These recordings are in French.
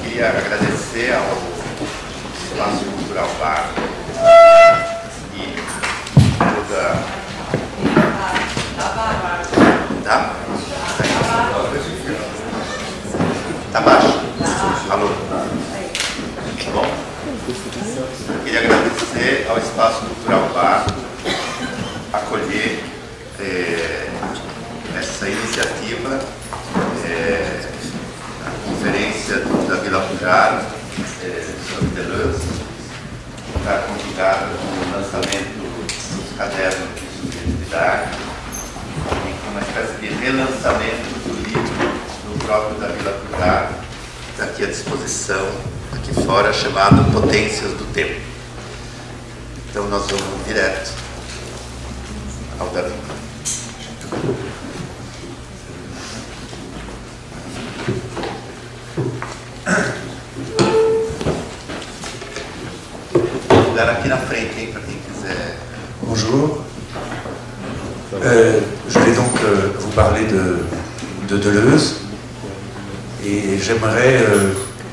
Queria agradecer ao Espaço Cultural Bar e toda... Tá baixo? Alô? Bom, eu queria agradecer ao Espaço Cultural Bar acolher essa iniciativa, a conferência da Vila Pujar sobre Deleuze, para convidar o lançamento dos cadernos de subjetividade e uma espécie de relançamento do livro do próprio da Vila Pujar, está aqui à disposição, aqui fora, chamado Potências do Tempo. Então nós vamos direto ao Davi. Vou lugar aqui na frente, hein, para quem quiser. Bonjour. Je vais donc vous parler de Deleuze et j'aimerais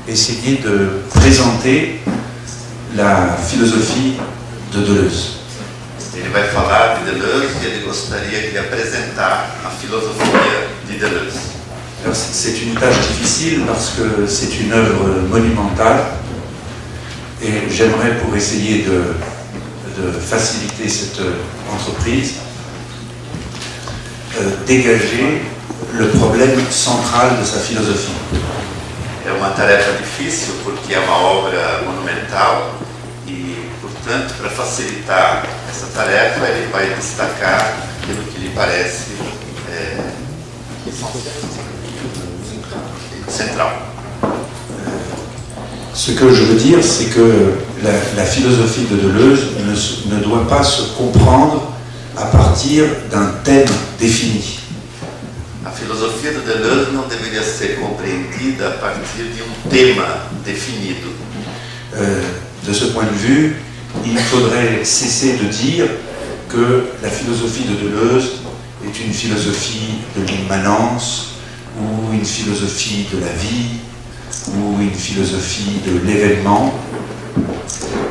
essayer de présenter la philosophie de Deleuze. Ele vai falar de Deleuze e ele gostaria de apresentar a filosofia de Deleuze. C'est une tâche difficile parce que c'est une œuvre monumentale et j'aimerais, pour essayer de faciliter cette entreprise, dégager le problème central de sa philosophie. É uma tarefa difícil porque é uma obra monumental e, portanto, para facilitar essa tarefa, ele vai destacar aquilo que lhe parece central. Ce que je veux dire, c'est que la philosophie de Deleuze ne doit pas se comprendre à partir d'un thème défini. A filosofia de Deleuze não deveria ser compreendida a partir de tema definido. De ce point de vue, il faudrait cesser de dire que la philosophie de Deleuze est une philosophie de l'immanence, ou une philosophie de la vie, ou une philosophie de l'événement.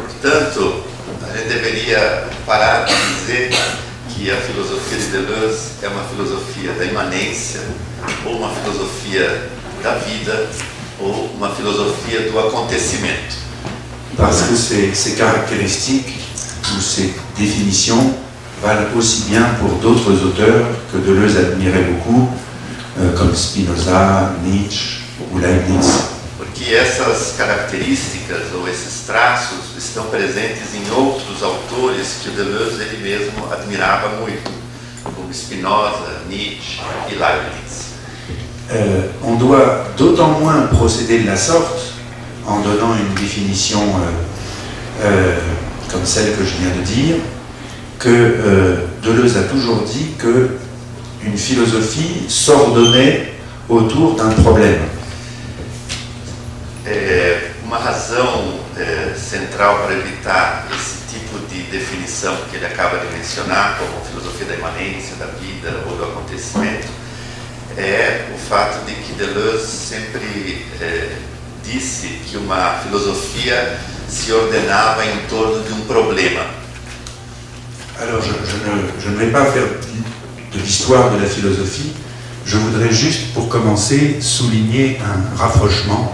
Portanto, a gente deveria parar de dizer que a filosofia de Deleuze é uma filosofia da imanência, ou uma filosofia da vida, ou uma filosofia do acontecimento. Parce que ces caractéristiques ou ces définitions valent aussi bien pour d'autres auteurs que Deleuze admirait beaucoup, comme Spinoza, Nietzsche ou Leibniz. Porque essas características ou esses traços estão presentes em outros autores que Deleuze ele mesmo admirava muito, como Spinoza, Nietzsche et Leibniz. On doit d'autant moins procéder de la sorte en donnant une définition comme celle que je viens de dire, que Deleuze a toujours dit qu'une philosophie s'ordonnait autour d'un problème. Uma razão central para evitar esse tipo de definição que ele acaba de mencionar, como filosofia da imanência, da vida ou do acontecimento, é o fato de que Deleuze sempre disse que uma filosofia se ordenava em torno de um problema. Alors, je ne vais pas faire de l'histoire de la philosophie, je voudrais juste, pour commencer, souligner un rapprochement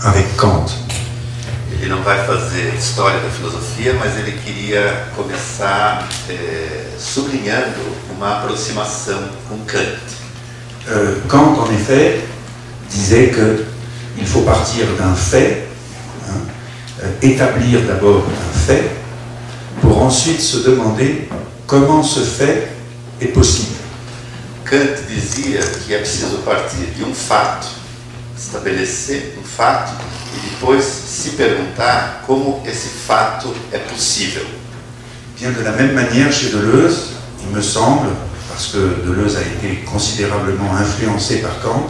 avec Kant. Ele não vai fazer história da filosofia, mas ele queria começar sublinhando uma aproximação com Kant. Kant, en effet, disait qu'il faut partir d'un fait, établir d'abord un fait, pour ensuite se demander comment ce fait est possible. Kant dizia que é preciso partir de um fato, estabelecer um fato e depois se perguntar como esse fato é possível. Bien de la même manière chez Deleuze, il me semble, parce que Deleuze a été considérablement influencé par Kant,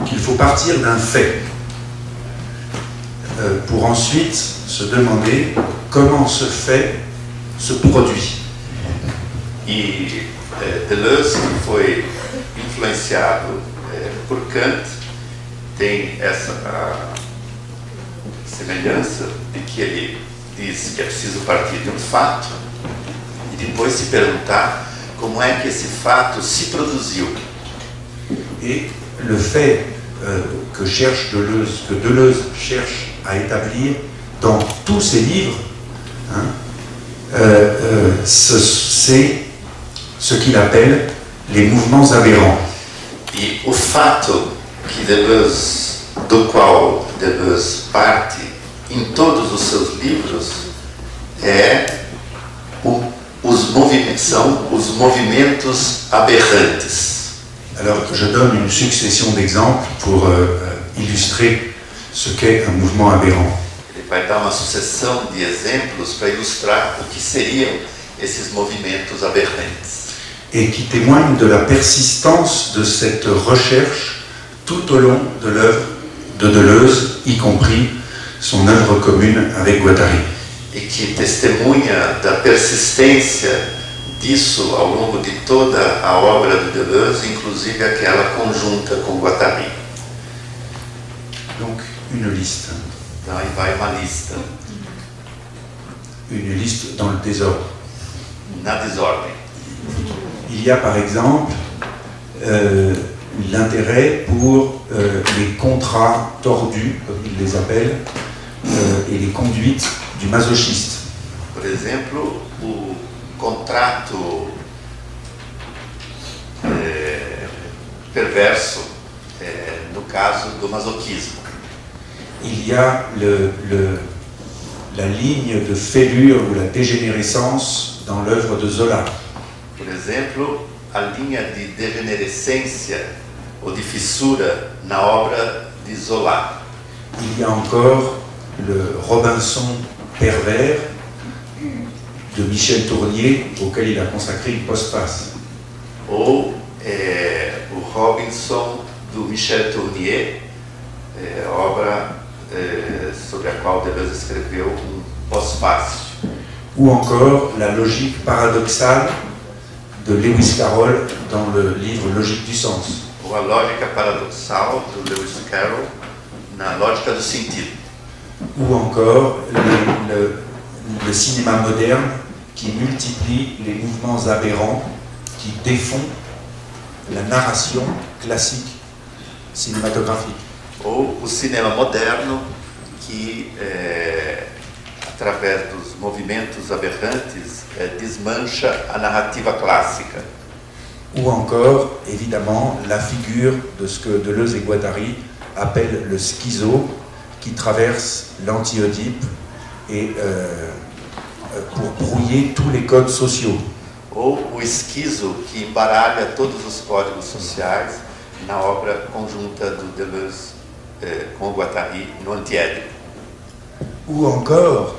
qu'il faut partir d'un fait pour ensuite se demander comment ce fait se produit. E Deleuze, que foi influenciado por Kant, tem essa semelhança de que ele diz que é preciso partir de um fato e depois se perguntar como é que esse fato se produziu. Et le fait que Deleuze cherche à établir dans tous ses livres, c'est ce qu'il appelle les mouvements aberrants. E o fato do qual Deleuze parte em todos os seus livros são os movimentos aberrantes. Alors je donne une succession d'exemples pour illustrer ce qu'est un mouvement aberrant. Ele vai dar uma sucessão de exemplos para ilustrar o que seriam esses movimentos aberrantes. Et qui témoignent de la persistance de cette recherche tout au long de l'œuvre de Deleuze, y compris son œuvre commune avec Guattari. E que testemunha da persistência disso ao longo de toda a obra de Deleuze, inclusive aquela conjunta com Guattari. Donc, une liste. Então aí vai uma lista. Une liste dans le désordre. Na desordem. Il y a par exemple l'intérêt pour les contrats tordus, comme il les appelle, et les conduites du masochiste. Por exemplo, o contrato perverso, no caso do masoquismo. Il y a la ligne de fêlure ou la dégénérescence dans l'œuvre de Zola. Por exemplo, a linha de degenerescência ou de fissura na obra de Zola. Il y a encore le Robinson pervers de Michel Tournier, auquel il a consacré une postface. Ou o Robinson do Michel Tournier, obra sobre a qual Deleuze escreveu pós-fácil. Ou encore la logique paradoxale de Lewis Carroll dans le livre Logique du sens. Ou a lógica paradoxal do Lewis Carroll na lógica do sentido. Ou encore le cinéma moderne qui multiplie les mouvements aberrants, qui défont la narration classique cinématographique. Ou o cinema moderno que, através dos movimentos aberrantes, desmancha a narrativa clássica. Ou encore, évidemment, la figure de ce que Deleuze et Guattari appellent le schizo, qui traverse l'anti-Oedipe et pour brouiller tous les codes sociaux. Ou o esquizo que embaralha todos os códigos sociais na obra conjunta do Deleuze com o Guattari no Antiédipo. Ou encore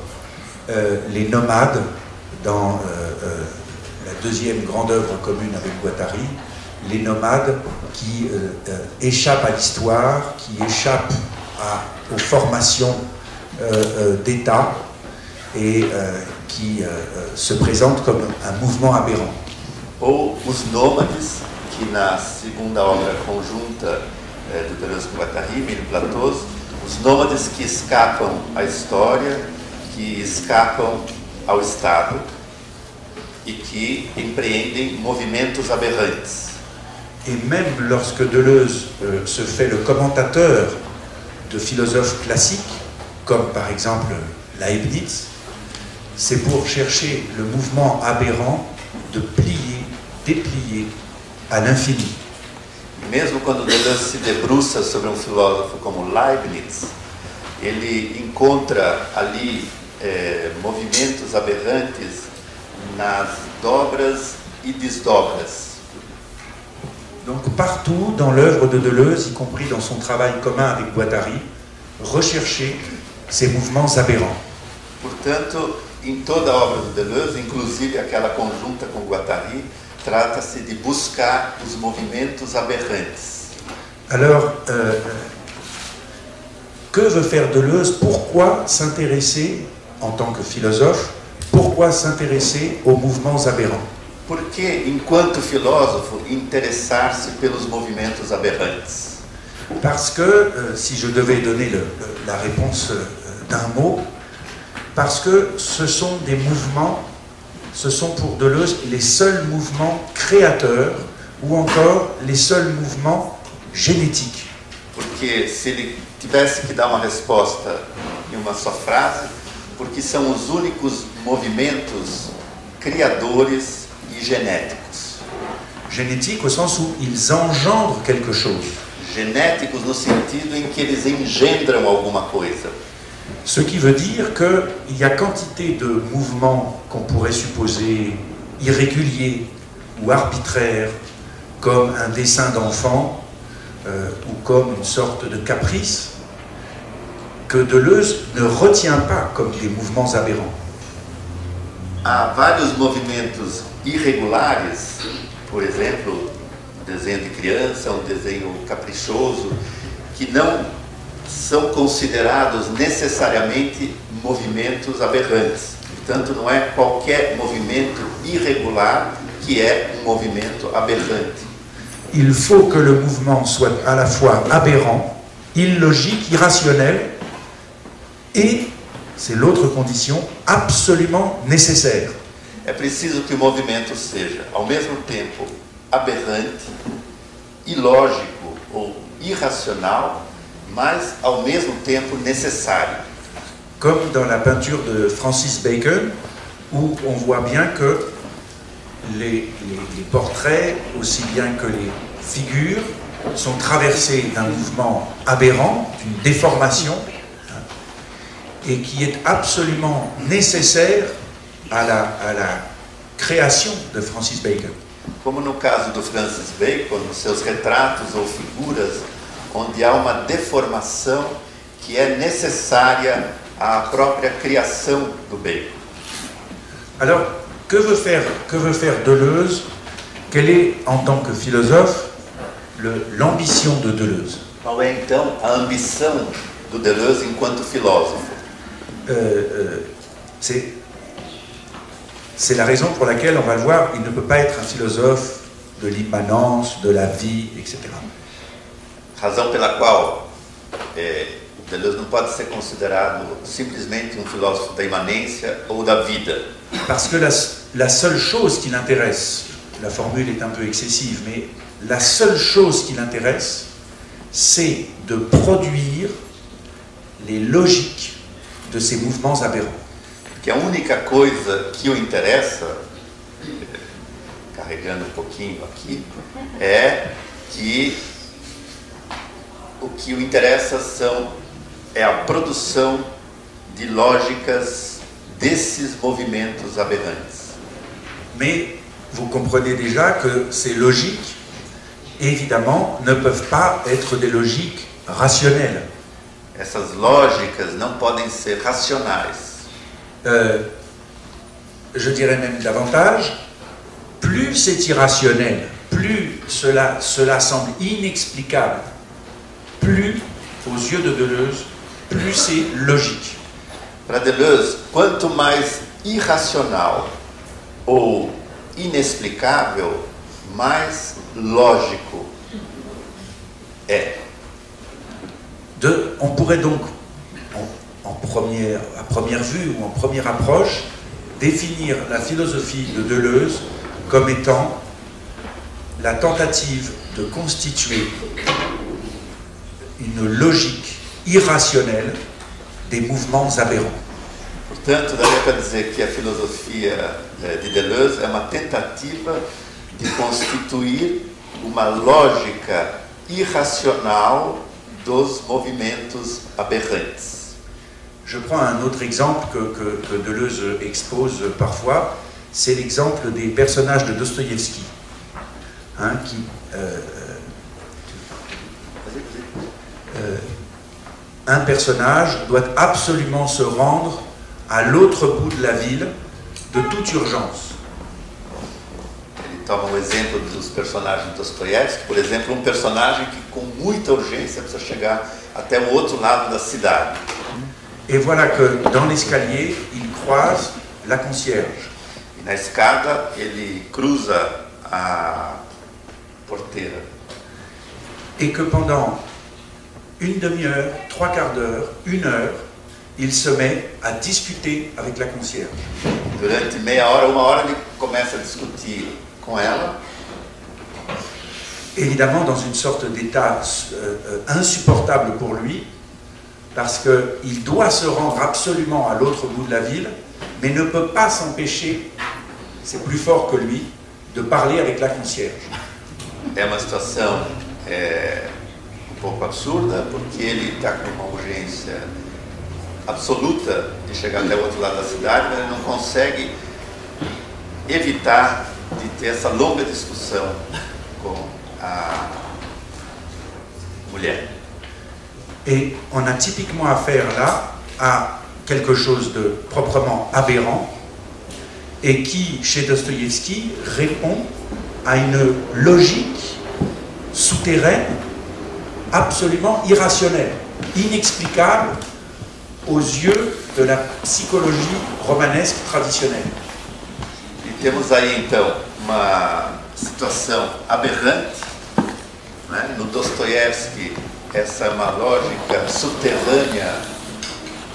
les nomades dans la deuxième grande œuvre commune avec Guattari, les nomades qui échappent à l'histoire, qui échappent aux formations d'État et qui se présente comme un mouvement aberrant. Ou os nômades, que na segunda obra conjunta do Deleuze com Guattari, Mille Plateaus, os nômades que escapam à história, que escapam ao Estado e que empreendem movimentos aberrantes. Et même lorsque Deleuze se fait le commentateur de philosophes classiques, comme par exemple Leibniz, c'est pour chercher le mouvement aberrant de plier, déplier à l'infini. Mesmo quando Deleuze se debruça sobre filósofo como Leibniz, ele encontra ali movimentos aberrantes nas dobras e desdobras. Donc partout dans l'œuvre de Deleuze, y compris dans son travail commun avec Guattari, rechercher ces mouvements aberrants. Portanto, em toda a obra do Deleuze, inclusive aquela conjunta com Guattari, trata-se de buscar os movimentos aberrantes. Alors, que veut faire Deleuze? Pourquoi s'intéresser, en tant que philosophe, pourquoi s'intéresser aux mouvements aberrants? Por que, enquanto filósofo, interessar-se pelos movimentos aberrantes? Parce que, si je devais donner la réponse d'un mot, parce que ce sont des mouvements, ce sont pour Deleuze les seuls mouvements créateurs ou encore les seuls mouvements génétiques. Porque se ele tivesse que dar uma resposta em uma só frase, porque são os únicos movimentos criadores e genéticos. Génétiques au sens où ils engendrent quelque chose. Genéticos no sentido em que eles engendram alguma coisa. Ce qui veut dire qu'il y a quantité de mouvements qu'on pourrait supposer irréguliers ou arbitraires, comme un dessin d'enfant ou comme une sorte de caprice, que Deleuze ne retient pas comme des mouvements aberrants. Há vários movimentos irregulares, por exemplo, um desenho de criança, um desenho caprichoso, que não são considerados necessariamente movimentos aberrantes. Portanto, não é qualquer movimento irregular que é um movimento aberrante. Il faut que le mouvement soit à la fois aberrant, illogique, irrationnel, et, c'est l'autre condition, absolument nécessaire. É preciso que o movimento seja, ao mesmo tempo, aberrante, ilógico ou irracional, mas ao mesmo tempo necessário. Comme dans la peinture de Francis Bacon, où on voit bien que les portraits, aussi bien que les figures, sont traversés d'un mouvement aberrant, d'une déformation, et qui est absolument nécessaire à la création de Francis Bacon. Como no caso do Francis Bacon, nos seus retratos ou figuras, onde há uma deformação que é necessária à própria criação do Bacon. Alors, que veut faire Deleuze? Quelle est, en tant que philosophe, l'ambition de Deleuze? Qual é então a ambição do Deleuze enquanto filósofo? C'est la raison pour laquelle, on va le voir, il ne peut pas être un philosophe de l'immanence, de la vie, etc. Razão pela qual Deleuze não pode ser considerado simplesmente um filósofo da imanência ou da vida. Parce que la seule chose qui l'intéresse, la formule est un peu excessive, mais la seule chose qui l'intéresse, c'est de produire les logiques de ces mouvements aberrants. Que a única coisa que o interessa, carregando um pouquinho aqui, é que o que o interessa é a produção de lógicas desses movimentos aberrantes. Mais vous comprenez déjà que ces logiques, évidemment, ne peuvent pas être des logiques rationnelles. Essas lógicas não podem ser racionais. Je dirais même davantage, plus c'est irrationnel, plus cela semble inexplicable, plus, aux yeux de Deleuze, plus c'est logique. Para Deleuze, quanto mais irracional ou inexplicável, mais lógico é. On pourrait donc, à première vue ou en première approche, définir la philosophie de Deleuze comme étant la tentative de constituer une logique irrationnelle des mouvements aberrants. Portanto, daria para dizer que a filosofia de Deleuze é uma tentativa de constituir uma lógica irracional dos movimentos aberrantes. Je prends un autre exemple que Deleuze expose parfois, c'est l'exemple des personnages de Dostoïevski. Un personnage doit absolument se rendre à l'autre bout de la ville de toute urgence. Ele toma exemplo dos personagens de Dostoiévski, por exemplo, personagem que com muita urgência precisa chegar até o outro lado da cidade. Et voilà que dans l'escalier, il croise la concierge. E na escada ele cruza a porteira. Et que pendant une demi-heure, 3/4 d'heure, 1 heure, il se met à discuter avec la concierge. Durante meia hora, 1 hora, ele começa a discutir com ela. Évidemment dans une sorte d'état insupportable pour lui, parce qu'il doit se rendre absolument à l'autre bout de la ville, mais ne peut pas s'empêcher, c'est plus fort que lui, de parler avec la concierge. É uma situação pouco absurda, porque ele está com uma urgência absoluta de chegar até o outro lado da cidade, mas ele não consegue evitar de ter essa longa discussão com a mulher. Et on a typiquement affaire là à quelque chose de proprement aberrant et qui, chez Dostoïevski, répond à une logique souterraine absolument irrationnelle, inexplicable aux yeux de la psychologie romanesque traditionnelle. E temos aí então uma situação aberrante, né? No Dostoiévski, essa é uma lógica subterrânea,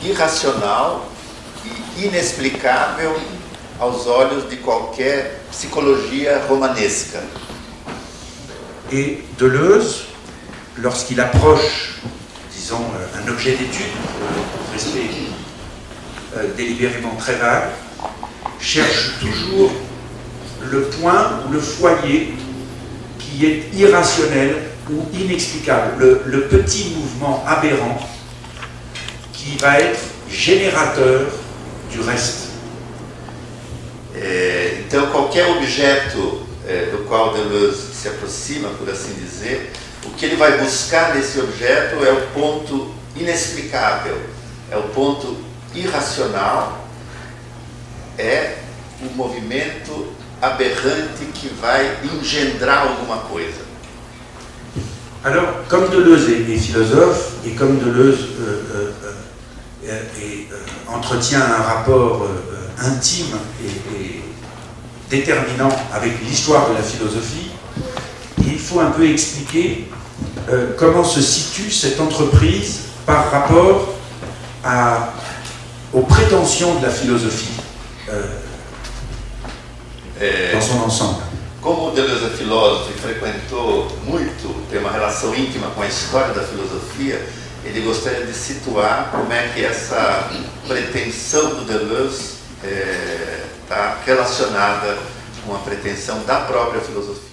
irracional e inexplicável aos olhos de qualquer psicologia romanesca. Et Deleuze, lorsqu'il approche, disons, un objet d'étude, respect délibérément très vague, cherche toujours le point ou le foyer qui est irrationnel ou inexplicable, le petit mouvement aberrant qui va être générateur du reste. Então, qualquer objeto do qual Deleuze se aproxima, por assim dizer, o que ele vai buscar nesse objeto é o ponto inexplicável, é o ponto irracional, é o movimento aberrante que vai engendrar alguma coisa. Alors, comme Deleuze est philosophe, et comme Deleuze entretient un rapport intime et déterminant avec l'histoire de la philosophie, il faut un peu expliquer comment se situe cette entreprise par rapport aux prétentions de la philosophie dans son ensemble. Como Deleuze é filósofo e frequentou muito, tem uma relação íntima com a história da filosofia, ele gostaria de situar como é que essa pretensão do Deleuze está relacionada com a pretensão da própria filosofia.